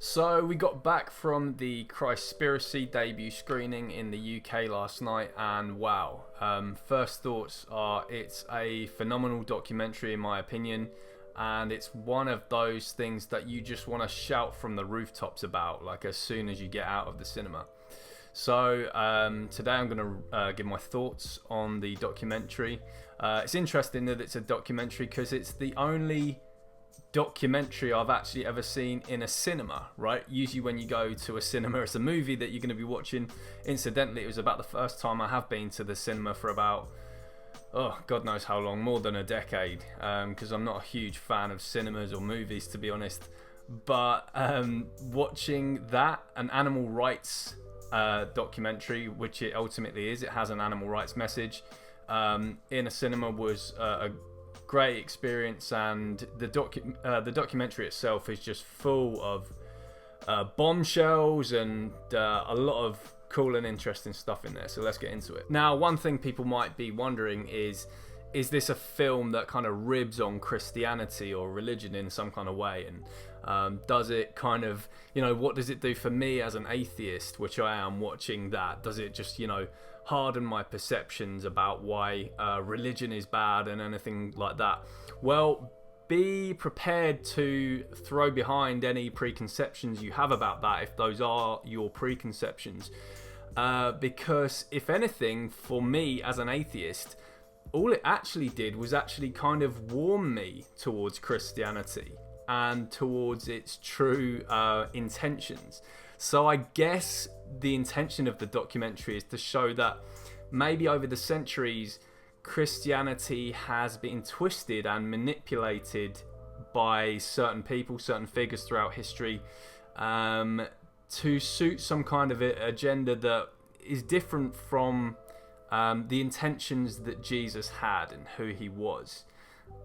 So we got back from the Christspiracy debut screening in the UK last night, and wow, first thoughts are it's a phenomenal documentary in my opinion, and it's one of those things that you just want to shout from the rooftops about, like as soon as you get out of the cinema. So today I'm going to give my thoughts on the documentary. It's interesting that it's a documentary because it's the only documentary I've actually ever seen in a cinema, right? Usually when you go to a cinema, it's a movie that you're going to be watching. Incidentally, it was about the first time I have been to the cinema for about, God knows how long, more than a decade, because I'm not a huge fan of cinemas or movies, to be honest. But watching that, an animal rights documentary, which it ultimately is, it has an animal rights message, in a cinema was a great experience, and the documentary itself is just full of bombshells and a lot of cool and interesting stuff in there. So let's get into it. Now, one thing people might be wondering is this a film that kind of ribs on Christianity or religion in some kind of way? And does it kind of, what does it do for me as an atheist, which I am watching that? Does it just, harden my perceptions about why religion is bad and anything like that? Well, be prepared to throw behind any preconceptions you have about that, if those are your preconceptions. Because if anything, for me as an atheist, all it actually did was actually kind of warm me towards Christianity and towards its true intentions. So I guess the intention of the documentary is to show that maybe over the centuries, Christianity has been twisted and manipulated by certain people, certain figures throughout history, to suit some kind of agenda that is different from the intentions that Jesus had and who he was.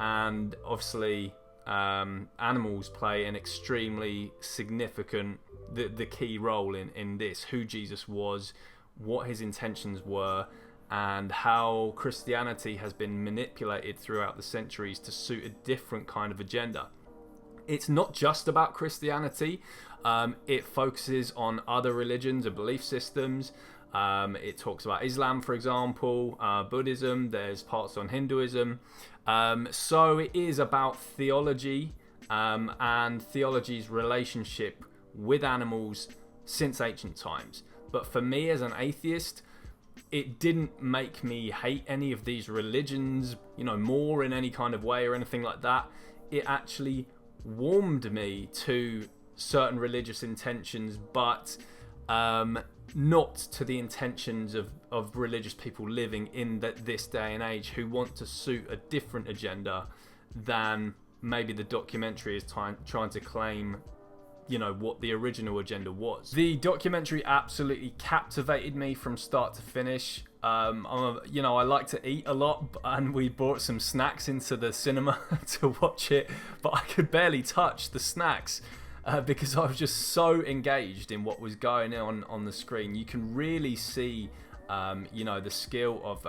And obviously animals play an extremely significant, the key role in this, who Jesus was, what his intentions were, and how Christianity has been manipulated throughout the centuries to suit a different kind of agenda. It's not just about Christianity. It focuses on other religions and belief systems. It talks about Islam, for example, Buddhism. There's parts on Hinduism. So it is about theology and theology's relationship with animals since ancient times. But for me as an atheist, it didn't make me hate any of these religions, more in any kind of way or anything like that. It actually warmed me to certain religious intentions, but not to the intentions of religious people living in this day and age who want to suit a different agenda than maybe the documentary is trying to claim, what the original agenda was. The documentary absolutely captivated me from start to finish. I like to eat a lot, and we brought some snacks into the cinema to watch it, but I could barely touch the snacks. Because I was just so engaged in what was going on the screen. You can really see, the skill of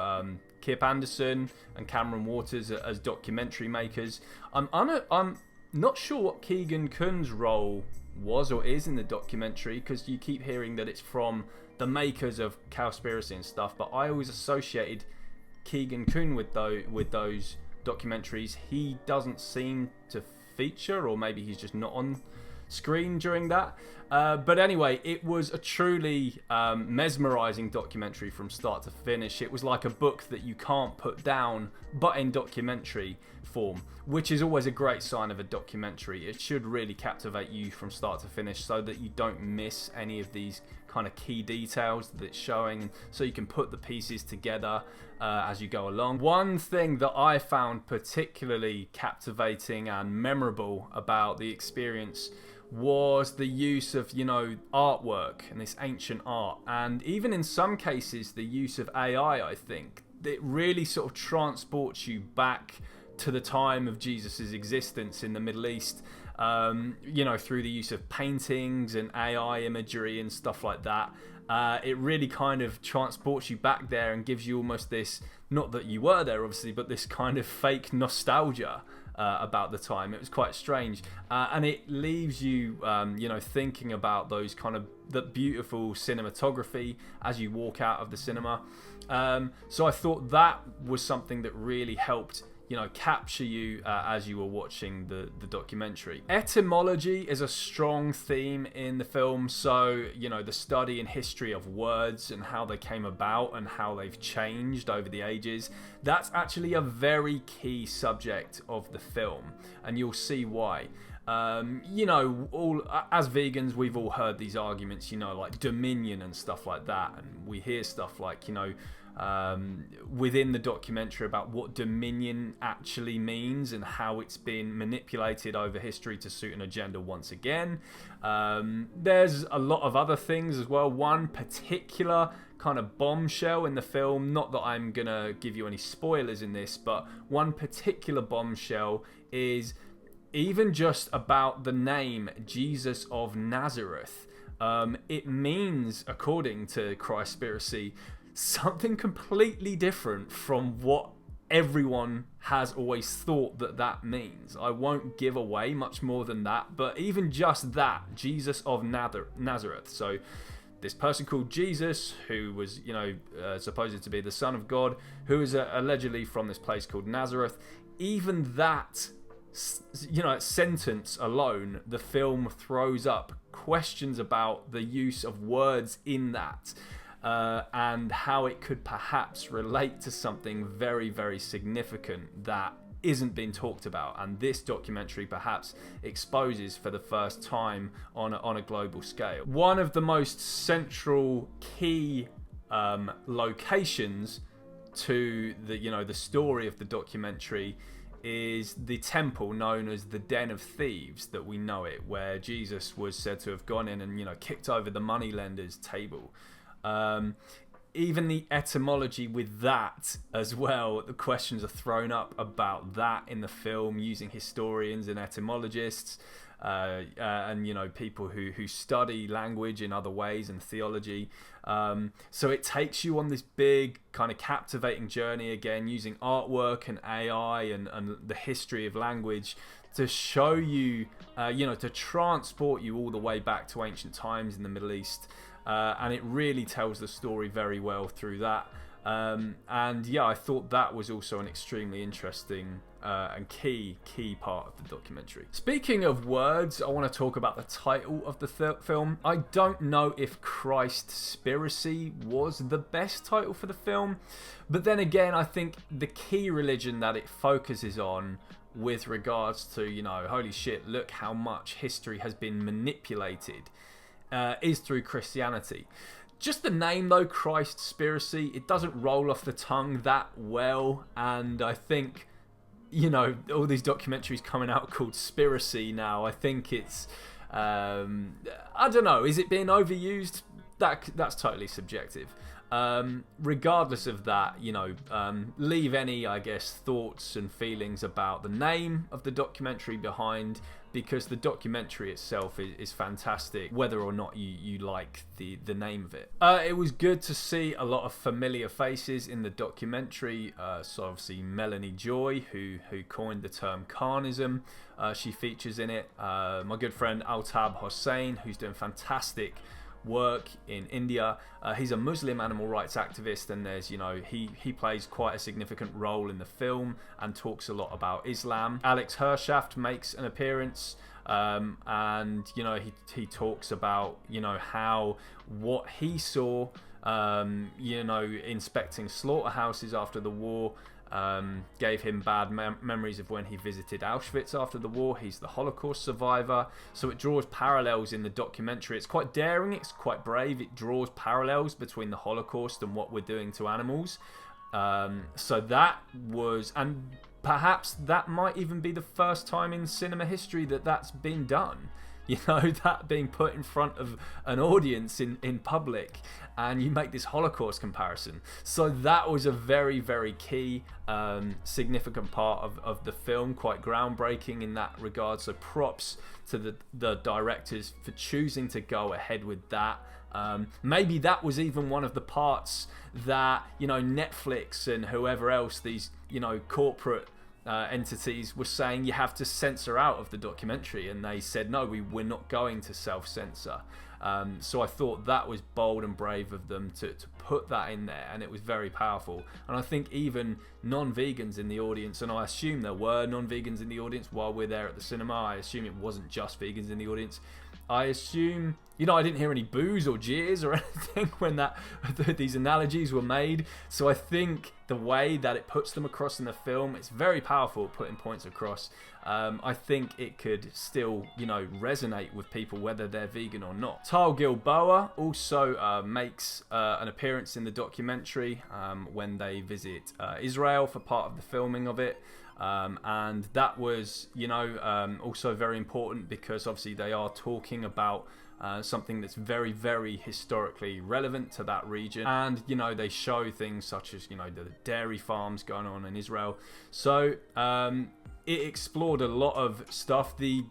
Kip Anderson and Cameron Waters as documentary makers. I'm not sure what Keegan Kuhn's role was or is in the documentary, because you keep hearing that it's from the makers of Cowspiracy and stuff, but I always associated Keegan Kuhn with those documentaries. He doesn't seem to feature, or maybe he's just not on screen during that, but anyway, it was a truly mesmerizing documentary from start to finish. It was like a book that you can't put down, but in documentary form, which is always a great sign of a documentary. It should really captivate you from start to finish so that you don't miss any of these kind of key details that it's showing, so you can put the pieces together as you go along. One thing that I found particularly captivating and memorable about the experience was the use of, artwork and this ancient art, and even in some cases the use of AI. I think it really sort of transports you back to the time of Jesus's existence in the Middle East, through the use of paintings and AI imagery and stuff like that. It really kind of transports you back there and gives you almost this, not that you were there obviously, but this kind of fake nostalgia about the time. It was quite strange, and it leaves you, thinking about those kind of the beautiful cinematography as you walk out of the cinema. So I thought that was something that really helped capture you as you were watching the documentary. Etymology is a strong theme in the film. So, the study and history of words and how they came about and how they've changed over the ages. That's actually a very key subject of the film, and you'll see why. All as vegans, we've all heard these arguments, like dominion and stuff like that, and we hear stuff like, within the documentary about what dominion actually means and how it's been manipulated over history to suit an agenda once again. There's a lot of other things as well. One particular kind of bombshell in the film, not that I'm gonna give you any spoilers in this, but one particular bombshell is even just about the name Jesus of Nazareth. It means, according to Christspiracy, something completely different from what everyone has always thought that means. I won't give away much more than that, but even just that, Jesus of Nazareth. So this person called Jesus, who was, supposed to be the Son of God, who is allegedly from this place called Nazareth, even that sentence alone, the film throws up questions about the use of words in that. And how it could perhaps relate to something very, very significant that isn't being talked about, and this documentary perhaps exposes for the first time on a global scale. One of the most central key locations to the story of the documentary is the temple known as the Den of Thieves that we know it, where Jesus was said to have gone in and kicked over the moneylender's table. Even the etymology with that as well, the questions are thrown up about that in the film using historians and etymologists and people who study language in other ways and theology. So it takes you on this big kind of captivating journey again using artwork and AI and the history of language to show you, to transport you all the way back to ancient times in the Middle East. And it really tells the story very well through that. I thought that was also an extremely interesting and key part of the documentary. Speaking of words, I want to talk about the title of the film. I don't know if Christspiracy was the best title for the film, but then again, I think the key religion that it focuses on with regards to, holy shit, look how much history has been manipulated, is through Christianity. Just the name though, Christspiracy, it doesn't roll off the tongue that well, and I think all these documentaries coming out called Spiracy now, I think it's I don't know, is it being overused? That's totally subjective. Regardless of that, leave any, I guess, thoughts and feelings about the name of the documentary behind, because the documentary itself is fantastic, whether or not you like the name of it. It was good to see a lot of familiar faces in the documentary. So obviously Melanie Joy, who coined the term carnism, she features in it. My good friend Altab Hossain, who's doing fantastic work in India. He's a Muslim animal rights activist, and there's he plays quite a significant role in the film and talks a lot about Islam. Alex Hershaft makes an appearance, and he talks about how what he saw inspecting slaughterhouses after the war gave him bad memories of when he visited Auschwitz after the war. He's the Holocaust survivor, so it draws parallels in the documentary. It's quite daring, it's quite brave. It draws parallels between the Holocaust and what we're doing to animals. So that was, and perhaps that might even be the first time in cinema history that's been done. That being put in front of an audience in public, and you make this Holocaust comparison. So that was a very, very key, significant part of the film, quite groundbreaking in that regard. So props to the directors for choosing to go ahead with that. Maybe that was even one of the parts that Netflix and whoever else, these corporate entities were saying you have to censor out of the documentary, and they said no, we're not going to self-censor. So I thought that was bold and brave of them to put that in there, and it was very powerful. And I think even non-vegans in the audience, and I assume there were non-vegans in the audience while we're there at the cinema, I assume it wasn't just vegans in the audience. I assume, I didn't hear any boos or jeers or anything when these analogies were made. So I think the way that it puts them across in the film, it's very powerful at putting points across. I think it could still, resonate with people whether they're vegan or not. Tal Gilboa also makes an appearance in the documentary when they visit Israel for part of the filming of it. And that was, also very important because obviously they are talking about something that's very, very historically relevant to that region. And, they show things such as, the dairy farms going on in Israel. So it explored a lot of stuff. You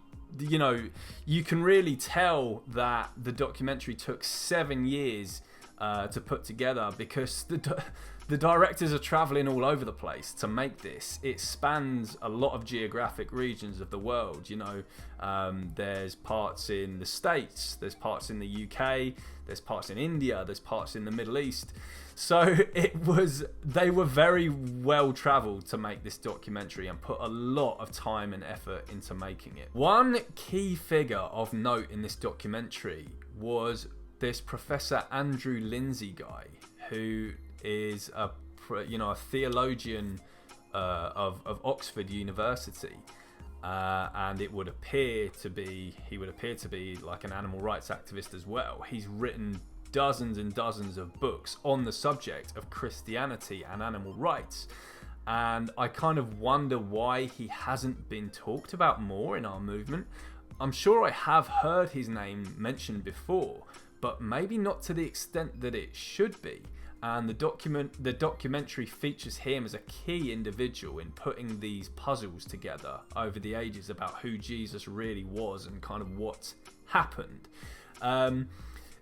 can really tell that the documentary took 7 years to put together because the directors are traveling all over the place to make this. It spans a lot of geographic regions of the world. There's parts in the States, there's parts in the UK, there's parts in India, there's parts in the Middle East. So they were very well traveled to make this documentary and put a lot of time and effort into making it. One key figure of note in this documentary was this Professor Andrew Lindsay guy, who is a theologian of Oxford University, and he would appear to be like an animal rights activist as well. He's written dozens and dozens of books on the subject of Christianity and animal rights, and I kind of wonder why he hasn't been talked about more in our movement. I'm sure I have heard his name mentioned before, but maybe not to the extent that it should be. And the documentary features him as a key individual in putting these puzzles together over the ages about who Jesus really was and kind of what happened.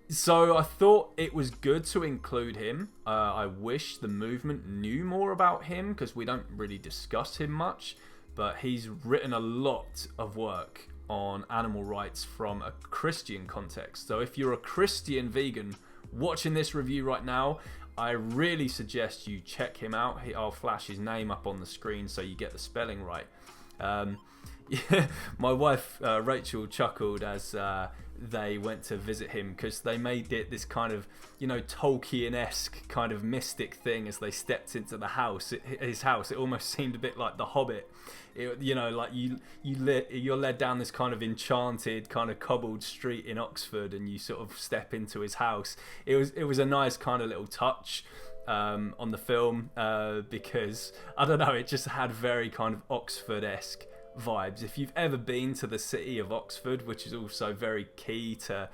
So I thought it was good to include him. I wish the movement knew more about him because we don't really discuss him much, but he's written a lot of work on animal rights from a Christian context. So if you're a Christian vegan watching this review right now, I really suggest you check him out. I'll flash his name up on the screen so you get the spelling right. My wife Rachel chuckled as they went to visit him because they made it this kind of Tolkien-esque kind of mystic thing as they stepped into the house. His house, it almost seemed a bit like The Hobbit. Like you're led down this kind of enchanted kind of cobbled street in Oxford, and you sort of step into his house. It was a nice kind of little touch on the film because I don't know, it just had very kind of Oxford-esque vibes. If you've ever been to the city of Oxford, which is also very key to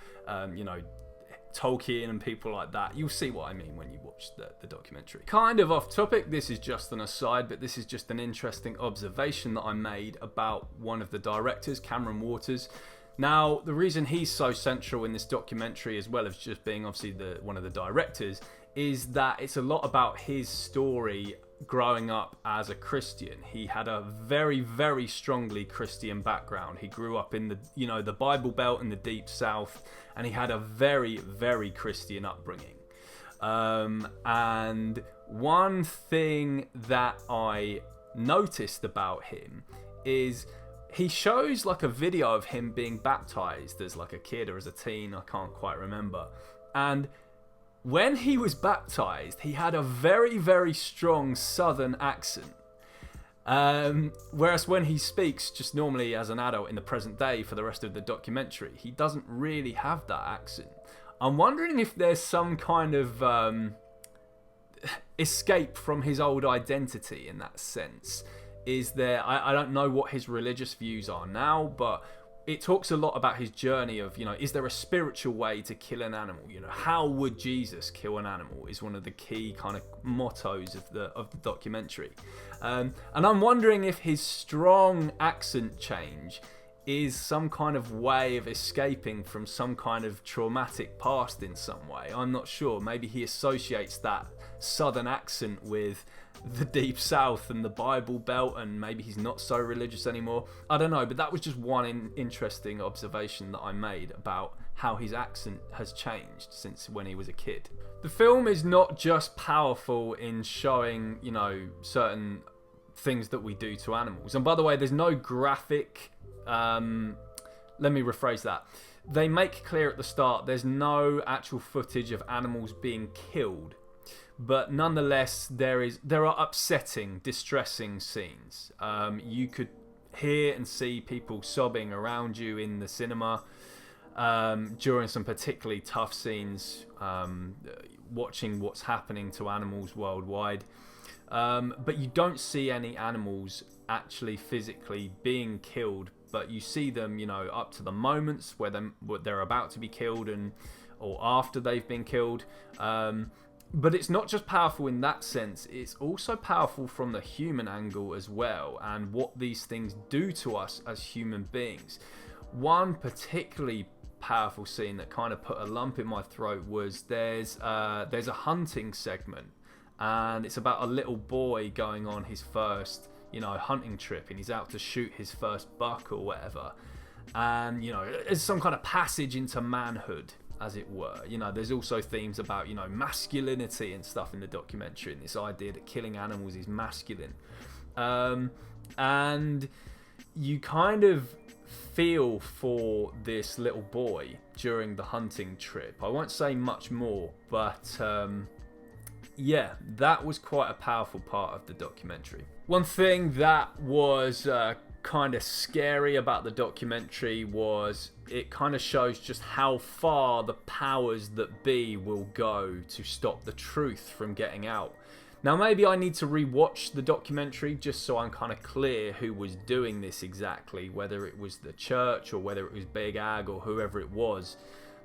Tolkien and people like that, you'll see what I mean when you watch the documentary. Kind of off topic, this is just an aside, but this is just an interesting observation that I made about one of the directors, Cameron Waters. Now, the reason he's so central in this documentary, as well as just being obviously one of the directors, is that it's a lot about his story growing up as a Christian. He had a very, very strongly Christian background. He grew up in the Bible Belt in the Deep South, and he had a very, very Christian upbringing. And one thing that I noticed about him is he shows like a video of him being baptized as like a kid or as a teen, I can't quite remember. And when he was baptized, he had a very, very strong southern accent. Whereas when he speaks just normally as an adult in the present day for the rest of the documentary, he doesn't really have that accent. I'm wondering if there's some kind of escape from his old identity in that sense. Is there? I don't know what his religious views are now, but it talks a lot about his journey of, is there a spiritual way to kill an animal? How would Jesus kill an animal is one of the key kind of mottos of the documentary. And I'm wondering if his strong accent change is some kind of way of escaping from some kind of traumatic past in some way. I'm not sure. Maybe he associates that southern accent with the deep south and the Bible Belt, and maybe he's not so religious anymore. I don't know, but that was just one interesting observation that I made about how his accent has changed since when he was a kid. The film is not just powerful in showing, you know, certain things that we do to animals. And by the way, there's no graphic... let me rephrase that. They make clear at the start there's no actual footage of animals being killed. But nonetheless, there are upsetting, distressing scenes. You could hear and see people sobbing around you in the cinema during some particularly tough scenes, watching what's happening to animals worldwide. But you don't see any animals actually physically being killed, but you see them, you know, up to the moments where they're about to be killed or after they've been killed. But it's not just powerful in that sense, it's also powerful from the human angle as well, and what these things do to us as human beings. One particularly powerful scene that kind of put a lump in my throat was there's a hunting segment, and it's about a little boy going on his first, you know, hunting trip, and he's out to shoot his first buck or whatever. And, you know, it's some kind of passage into manhood, as it were. You know, there's also themes about, you know, masculinity and stuff in the documentary, and this idea that killing animals is masculine. And you kind of feel for this little boy during the hunting trip. I won't say much more, but yeah, that was quite a powerful part of the documentary. One thing that was kind of scary about the documentary was it kind of shows just how far the powers that be will go to stop the truth from getting out. Now, maybe I need to rewatch the documentary just so I'm kind of clear who was doing this exactly, whether it was the church or whether it was Big Ag or whoever it was.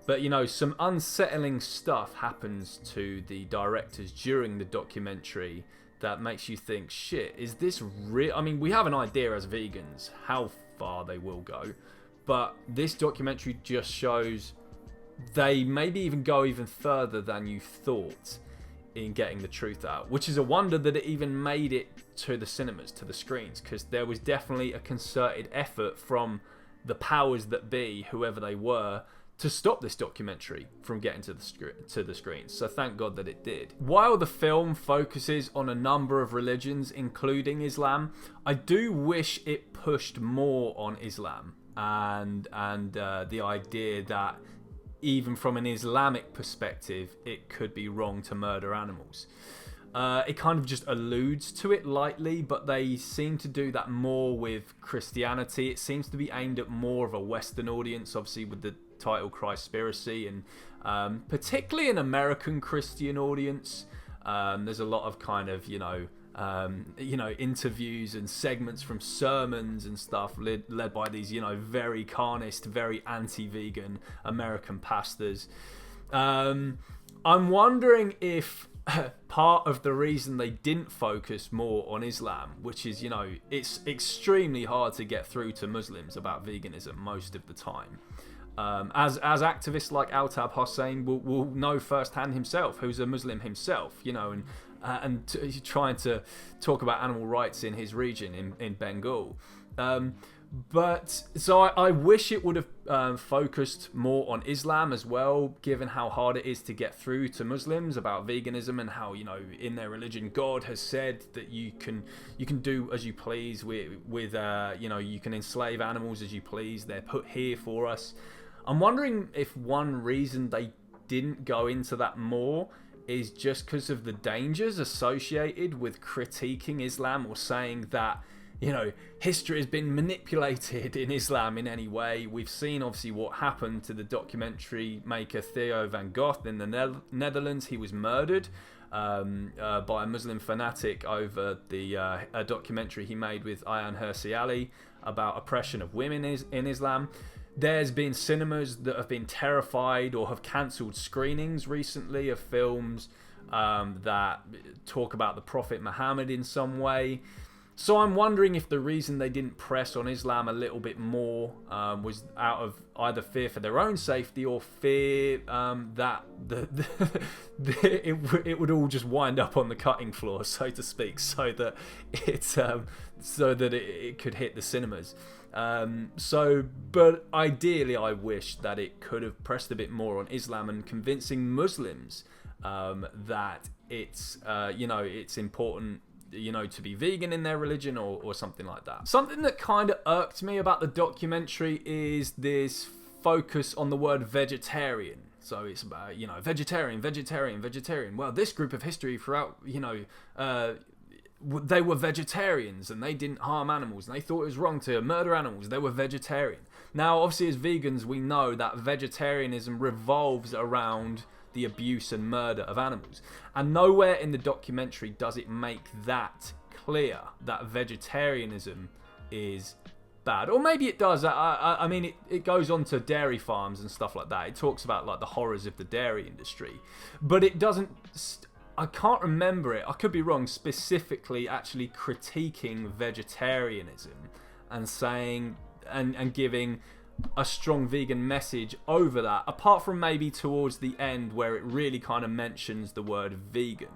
But, you know, some unsettling stuff happens to the directors during the documentary that makes you think, shit, is this real? I mean, we have an idea as vegans how far they will go, but this documentary just shows they maybe even go even further than you thought in getting the truth out, which is a wonder that it even made it to the cinemas, to the screens, because there was definitely a concerted effort from the powers that be, whoever they were, to stop this documentary from getting to the screens. So thank God that it did. While the film focuses on a number of religions, including Islam, I do wish it pushed more on Islam and the idea that even from an Islamic perspective, it could be wrong to murder animals. It kind of just alludes to it lightly, but they seem to do that more with Christianity. It seems to be aimed at more of a Western audience, obviously with the title Christspiracy, and particularly an American Christian audience. There's a lot of kind of, you know, interviews and segments from sermons and stuff led by these, you know, very carnist, very anti-vegan American pastors. I'm wondering if part of the reason they didn't focus more on Islam, which is, you know, it's extremely hard to get through to Muslims about veganism most of the time. As activists like Altab Hossein will know firsthand himself, who's a Muslim himself, you know, and trying to talk about animal rights in his region in Bengal. But so I wish it would have focused more on Islam as well, given how hard it is to get through to Muslims about veganism, and how, you know, in their religion God has said that you can do as you please with you know, you can enslave animals as you please. They're put here for us. I'm wondering if one reason they didn't go into that more is just because of the dangers associated with critiquing Islam, or saying that, you know, history has been manipulated in Islam in any way. We've seen obviously what happened to the documentary maker Theo van Gogh in the Netherlands. He was murdered by a Muslim fanatic over a documentary he made with Ayaan Hirsi Ali about oppression of women in Islam. There's been cinemas that have been terrified or have cancelled screenings recently of films that talk about the Prophet Muhammad in some way. So I'm wondering if the reason they didn't press on Islam a little bit more was out of either fear for their own safety or fear that it would all just wind up on the cutting floor, so to speak, so that it could hit the cinemas. But ideally, I wish that it could have pressed a bit more on Islam and convincing Muslims that it's important, to be vegan in their religion or something like that. Something that kind of irked me about the documentary is this focus on the word vegetarian. So it's about, vegetarian. Well, this group of history throughout, they were vegetarians and they didn't harm animals and they thought it was wrong to murder animals. They were vegetarian. Now, obviously, as vegans, we know that vegetarianism revolves around the abuse and murder of animals. And nowhere in the documentary does it make that clear that vegetarianism is bad. Or maybe it does. I mean, it goes on to dairy farms and stuff like that. It talks about like the horrors of the dairy industry. But it doesn't... I can't remember it. I could be wrong. Specifically actually critiquing vegetarianism and saying... and giving a strong vegan message over that, apart from maybe towards the end where it really kind of mentions the word vegan.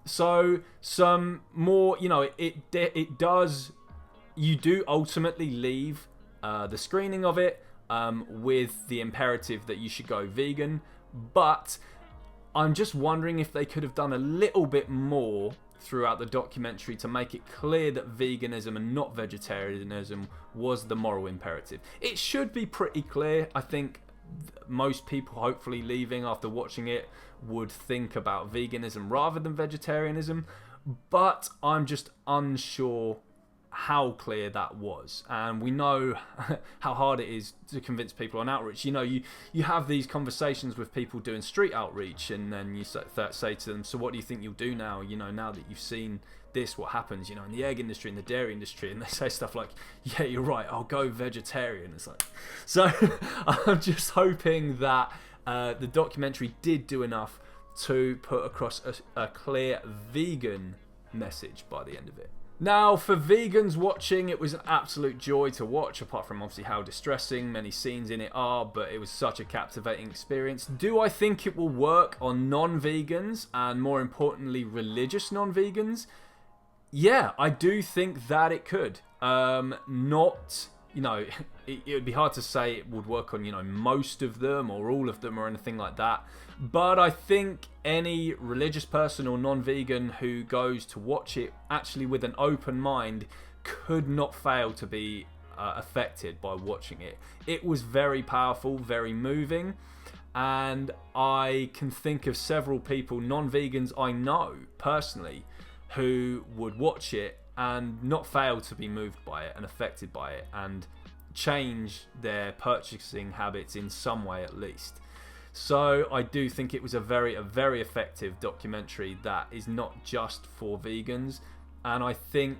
So some more, it does, you do ultimately leave the screening of it with the imperative that you should go vegan, but I'm just wondering if they could have done a little bit more throughout the documentary to make it clear that veganism and not vegetarianism was the moral imperative. It should be pretty clear. I think most people hopefully leaving after watching it would think about veganism rather than vegetarianism, but I'm just unsure how clear that was. And we know how hard it is to convince people on outreach. You have these conversations with people doing street outreach, and then you say to them, so what do you think you'll do now, now that you've seen this, what happens, in the egg industry, in the dairy industry? And they say stuff like, yeah, you're right, I'll go vegetarian. It's like, so I'm just hoping that the documentary did do enough to put across a clear vegan message by the end of it. Now, for vegans watching, it was an absolute joy to watch, apart from obviously how distressing many scenes in it are, but it was such a captivating experience. Do I think it will work on non-vegans, and more importantly, religious non-vegans? Yeah, I do think that it could. It would be hard to say it would work on, most of them or all of them or anything like that. But I think any religious person or non-vegan who goes to watch it actually with an open mind could not fail to be affected by watching it. It was very powerful, very moving. And I can think of several people, non-vegans I know personally, who would watch it and not fail to be moved by it and affected by it and change their purchasing habits in some way at least. So I do think it was a very effective documentary that is not just for vegans, and I think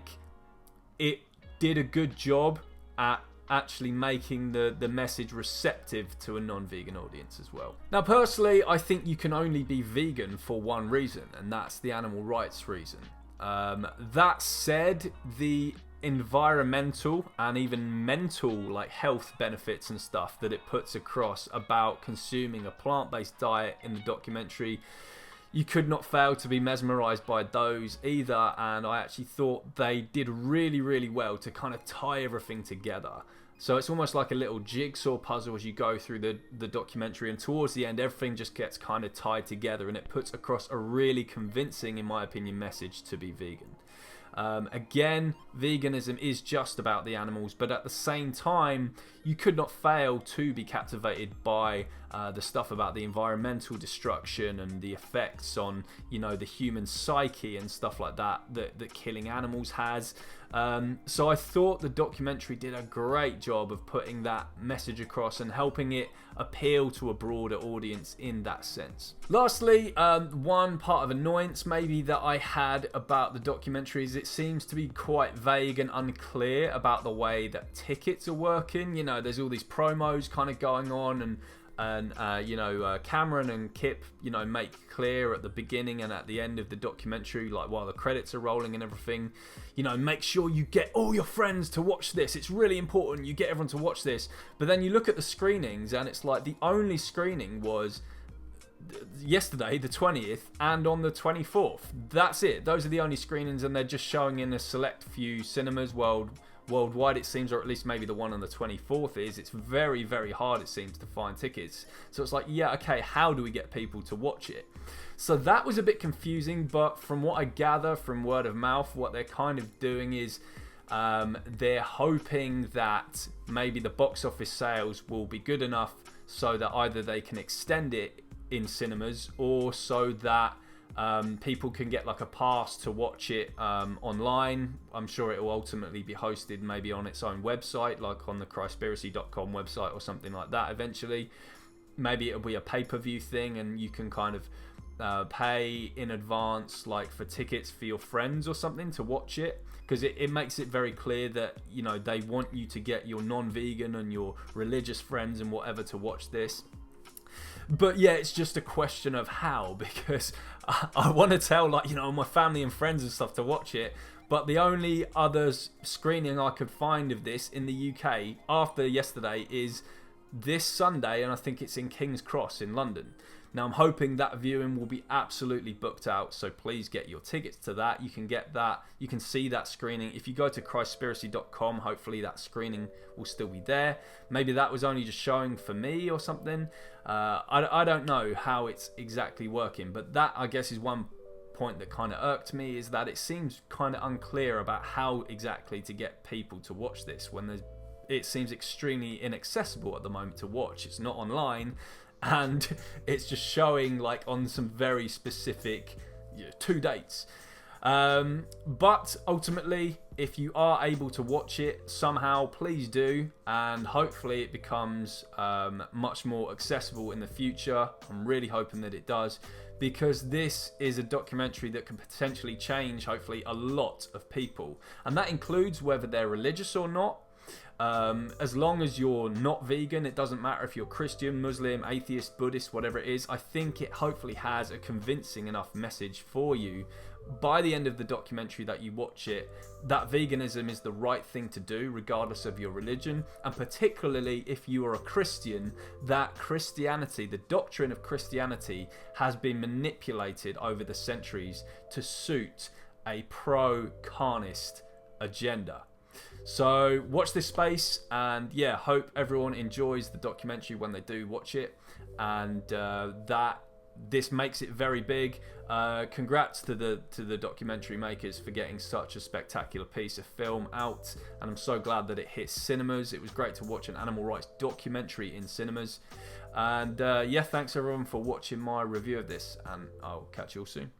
it did a good job at actually making the message receptive to a non-vegan audience as well. Now, personally, I think you can only be vegan for one reason, and that's the animal rights reason. That said, the environmental and even mental health benefits and stuff that it puts across about consuming a plant-based diet in the documentary, you could not fail to be mesmerized by those either, and I actually thought they did really well to kind of tie everything together. So it's almost like a little jigsaw puzzle as you go through the documentary, and towards the end everything just gets kind of tied together, and it puts across a really convincing, in my opinion, message to be vegan. Again, veganism is just about the animals, but at the same time, you could not fail to be captivated by the stuff about the environmental destruction and the effects on, the human psyche and stuff like that killing animals has. So I thought the documentary did a great job of putting that message across and helping it appeal to a broader audience in that sense. Lastly, one part of annoyance maybe that I had about the documentary is it seems to be quite vague and unclear about the way that tickets are working. There's all these promos kind of going on, and And Cameron and Kip, make clear at the beginning and at the end of the documentary, like while the credits are rolling and everything, make sure you get all your friends to watch this. It's really important you get everyone to watch this. But then you look at the screenings and it's like the only screening was yesterday, the 20th, and on the 24th. That's it. Those are the only screenings, and they're just showing in a select few cinemas worldwide, it seems, or at least maybe the one on the 24th is. It's very, very hard, it seems, to find tickets. So it's like, yeah, okay, how do we get people to watch it? So that was a bit confusing, but from what I gather from word of mouth, what they're kind of doing is they're hoping that maybe the box office sales will be good enough so that either they can extend it in cinemas, or so that people can get like a pass to watch it online. I'm sure it will ultimately be hosted maybe on its own website, like on the Christspiracy.com website or something like that eventually. Maybe it'll be a pay-per-view thing and you can kind of pay in advance, like for tickets for your friends or something to watch it, because it makes it very clear that they want you to get your non-vegan and your religious friends and whatever to watch this. But yeah, it's just a question of how, because I want to tell my family and friends and stuff to watch it, but the only other screening I could find of this in the UK after yesterday is this Sunday, and I think it's in King's Cross in London. Now I'm hoping that viewing will be absolutely booked out, so please get your tickets to that. You can get that, you can see that screening. If you go to Christspiracy.com, hopefully that screening will still be there. Maybe that was only just showing for me or something. I don't know how it's exactly working, but that, I guess, is one point that kind of irked me, is that it seems kind of unclear about how exactly to get people to watch this when it seems extremely inaccessible at the moment to watch. It's not online, and it's just showing like on some very specific 2 dates. But ultimately, if you are able to watch it somehow, please do, and hopefully it becomes much more accessible in the future. I'm really hoping that it does, because this is a documentary that can potentially change, hopefully, a lot of people, and that includes whether they're religious or not. As long as you're not vegan, it doesn't matter if you're Christian, Muslim, atheist, Buddhist, whatever it is. I think it hopefully has a convincing enough message for you by the end of the documentary that you watch it, that veganism is the right thing to do regardless of your religion, and particularly if you are a Christian, that Christianity, the doctrine of Christianity, has been manipulated over the centuries to suit a pro-carnist agenda. So watch this space, and yeah, hope everyone enjoys the documentary when they do watch it, and that this makes it very big. Congrats to the documentary makers for getting such a spectacular piece of film out, and I'm so glad that it hit cinemas. It was great to watch an animal rights documentary in cinemas, and yeah, thanks everyone for watching my review of this, and I'll catch you all soon.